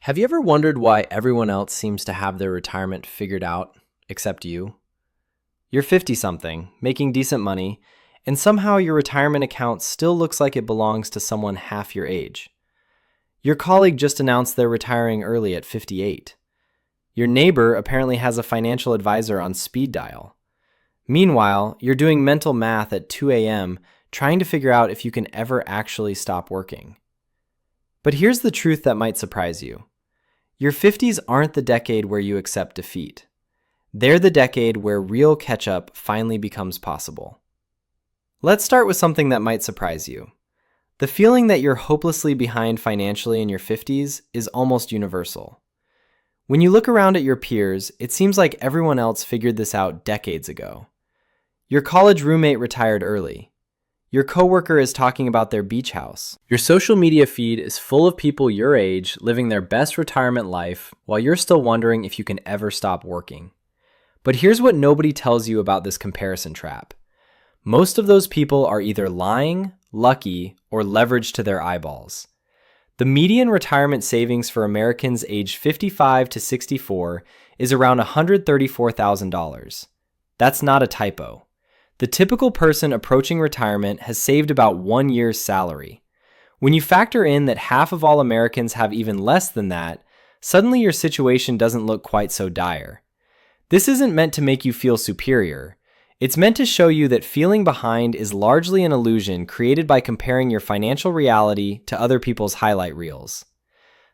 Have you ever wondered why everyone else seems to have their retirement figured out, except you? You're 50-something, making decent money, and somehow your retirement account still looks like it belongs to someone half your age. Your colleague just announced they're retiring early at 58. Your neighbor apparently has a financial advisor on speed dial. Meanwhile, you're doing mental math at 2 a.m. trying to figure out if you can ever actually stop working. But here's the truth that might surprise you. Your 50s aren't the decade where you accept defeat. They're the decade where real catch-up finally becomes possible. Let's start with something that might surprise you. The feeling that you're hopelessly behind financially in your 50s is almost universal. When you look around at your peers, it seems like everyone else figured this out decades ago. Your college roommate retired early. Your coworker is talking about their beach house. Your social media feed is full of people your age living their best retirement life while you're still wondering if you can ever stop working. But here's what nobody tells you about this comparison trap. Most of those people are either lying, lucky, or leveraged to their eyeballs. The median retirement savings for Americans aged 55 to 64 is around $134,000. That's not a typo. The typical person approaching retirement has saved about 1 year's salary. When you factor in that half of all Americans have even less than that, suddenly your situation doesn't look quite so dire. This isn't meant to make you feel superior. It's meant to show you that feeling behind is largely an illusion created by comparing your financial reality to other people's highlight reels.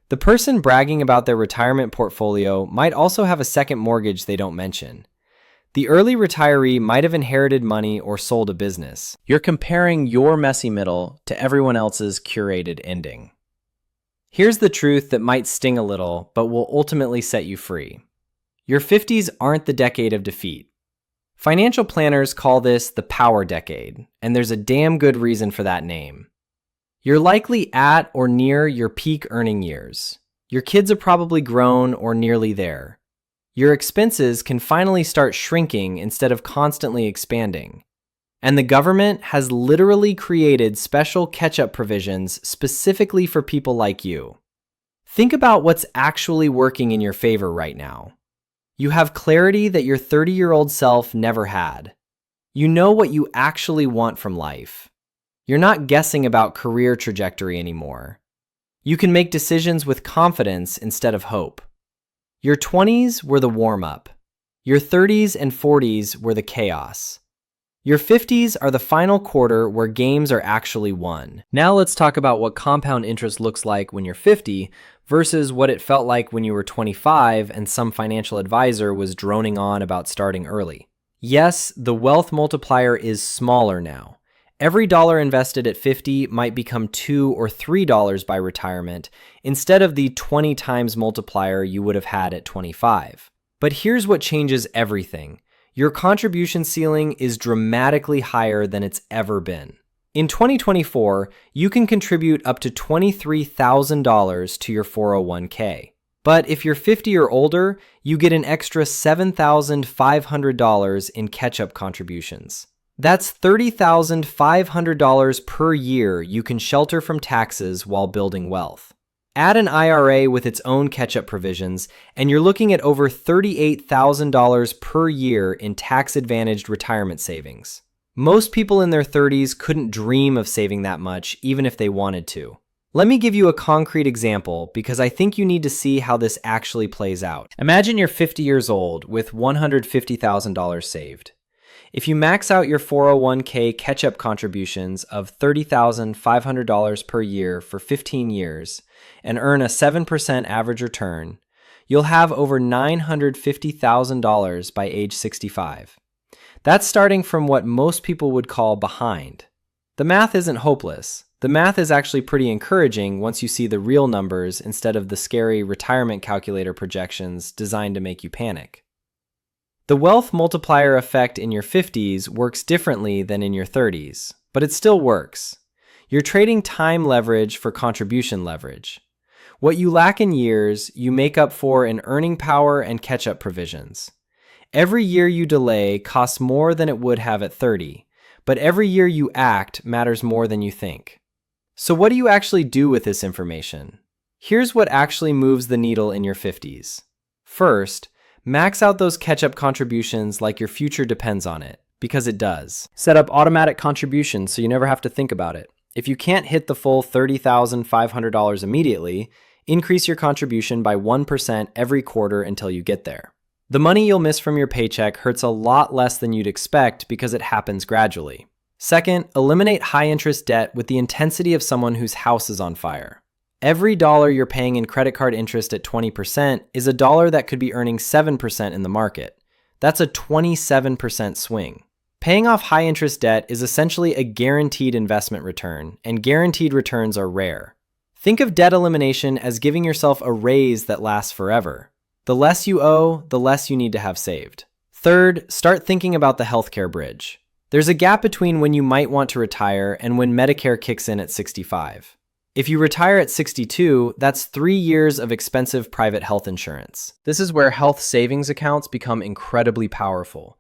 The person bragging about their retirement portfolio might also have a second mortgage they don't mention. The early retiree might have inherited money or sold a business. You're comparing your messy middle to everyone else's curated ending. Here's the truth that might sting a little, but will ultimately set you free. Your 50s aren't the decade of defeat. Financial planners call this the power decade, and there's a damn good reason for that name. You're likely at or near your peak earning years. Your kids are probably grown or nearly there. Your expenses can finally start shrinking instead of constantly expanding. And the government has literally created special catch-up provisions specifically for people like you. Think about what's actually working in your favor right now. You have clarity that your 30-year-old self never had. You know what you actually want from life. You're not guessing about career trajectory anymore. You can make decisions with confidence instead of hope. Your 20s were the warm-up. Your 30s and 40s were the chaos. Your 50s are the final quarter where games are actually won. Now let's talk about what compound interest looks like when you're 50 versus what it felt like when you were 25 and some financial advisor was droning on about starting early. Yes, the wealth multiplier is smaller now. Every dollar invested at 50 might become $2 or $3 by retirement instead of the 20 times multiplier you would have had at 25. But here's what changes everything. Your contribution ceiling is dramatically higher than it's ever been. In 2024, you can contribute up to $23,000 to your 401k. But if you're 50 or older, you get an extra $7,500 in catch-up contributions. That's $30,500 per year you can shelter from taxes while building wealth. Add an IRA with its own catch-up provisions, and you're looking at over $38,000 per year in tax-advantaged retirement savings. Most people in their 30s couldn't dream of saving that much, even if they wanted to. Let me give you a concrete example because I think you need to see how this actually plays out. Imagine you're 50 years old with $150,000 saved. If you max out your 401k catch-up contributions of $30,500 per year for 15 years and earn a 7% average return, you'll have over $950,000 by age 65. That's starting from what most people would call behind. The math isn't hopeless. The math is actually pretty encouraging once you see the real numbers instead of the scary retirement calculator projections designed to make you panic. The wealth multiplier effect in your 50s works differently than in your 30s, but it still works. You're trading time leverage for contribution leverage. What you lack in years, you make up for in earning power and catch-up provisions. Every year you delay costs more than it would have at 30, but every year you act matters more than you think. So what do you actually do with this information? Here's what actually moves the needle in your 50s. First, max out those catch-up contributions like your future depends on it, because it does. Set up automatic contributions so you never have to think about it. If you can't hit the full $30,500 immediately, increase your contribution by 1% every quarter until you get there. The money you'll miss from your paycheck hurts a lot less than you'd expect because it happens gradually. Second, eliminate high-interest debt with the intensity of someone whose house is on fire. Every dollar you're paying in credit card interest at 20% is a dollar that could be earning 7% in the market. That's a 27% swing. Paying off high-interest debt is essentially a guaranteed investment return, and guaranteed returns are rare. Think of debt elimination as giving yourself a raise that lasts forever. The less you owe, the less you need to have saved. Third, start thinking about the healthcare bridge. There's a gap between when you might want to retire and when Medicare kicks in at 65. If you retire at 62, that's 3 years of expensive private health insurance. This is where health savings accounts become incredibly powerful.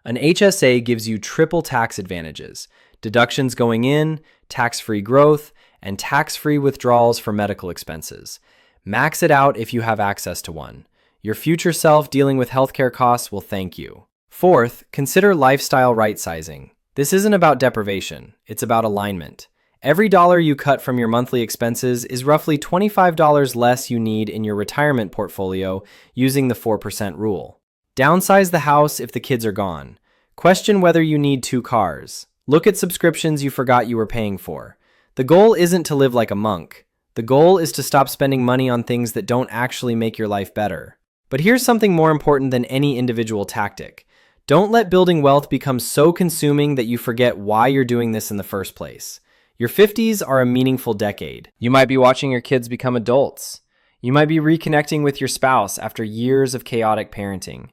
An HSA gives you triple tax advantages: deductions going in, tax-free growth, and tax-free withdrawals for medical expenses. Max it out if you have access to one. Your future self dealing with healthcare costs will thank you. Fourth, consider lifestyle right-sizing. This isn't about deprivation, it's about alignment. Every dollar you cut from your monthly expenses is roughly $25 less you need in your retirement portfolio using the 4% rule. Downsize the house if the kids are gone. Question whether you need 2 cars. Look at subscriptions you forgot you were paying for. The goal isn't to live like a monk. The goal is to stop spending money on things that don't actually make your life better. But here's something more important than any individual tactic. Don't let building wealth become so consuming that you forget why you're doing this in the first place. Your 50s are a meaningful decade. You might be watching your kids become adults. You might be reconnecting with your spouse after years of chaotic parenting.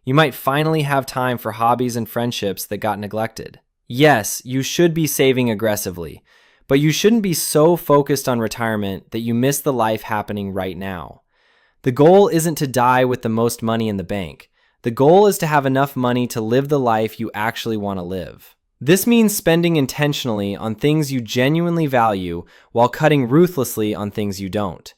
You might finally have time for hobbies and friendships that got neglected. Yes, you should be saving aggressively, but you shouldn't be so focused on retirement that you miss the life happening right now. The goal isn't to die with the most money in the bank. The goal is to have enough money to live the life you actually want to live. This means spending intentionally on things you genuinely value while cutting ruthlessly on things you don't.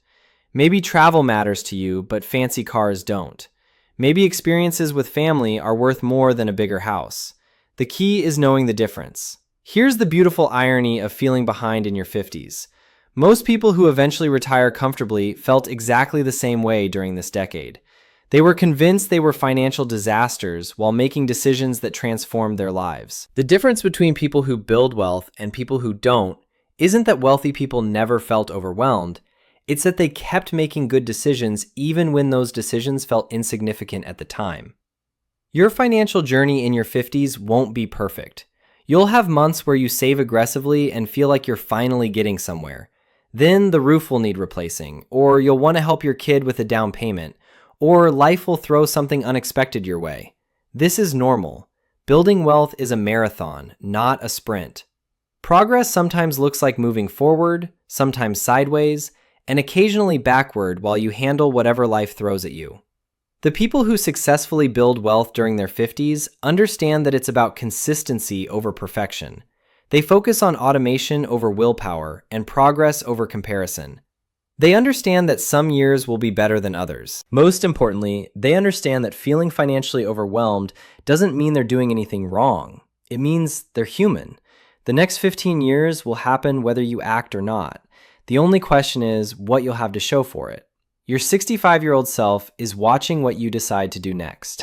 Maybe travel matters to you, but fancy cars don't. Maybe experiences with family are worth more than a bigger house. The key is knowing the difference. Here's the beautiful irony of feeling behind in your 50s. Most people who eventually retire comfortably felt exactly the same way during this decade. They were convinced they were financial disasters while making decisions that transformed their lives. The difference between people who build wealth and people who don't isn't that wealthy people never felt overwhelmed. It's that they kept making good decisions even when those decisions felt insignificant at the time. Your financial journey in your 50s won't be perfect. You'll have months where you save aggressively and feel like you're finally getting somewhere. Then the roof will need replacing, or you'll want to help your kid with a down payment, or life will throw something unexpected your way. This is normal. Building wealth is a marathon, not a sprint. Progress sometimes looks like moving forward, sometimes sideways, and occasionally backward while you handle whatever life throws at you. The people who successfully build wealth during their 50s understand that it's about consistency over perfection. They focus on automation over willpower and progress over comparison. They understand that some years will be better than others. Most importantly, they understand that feeling financially overwhelmed doesn't mean they're doing anything wrong. It means they're human. The next 15 years will happen whether you act or not. The only question is what you'll have to show for it. Your 65-year-old self is watching what you decide to do next.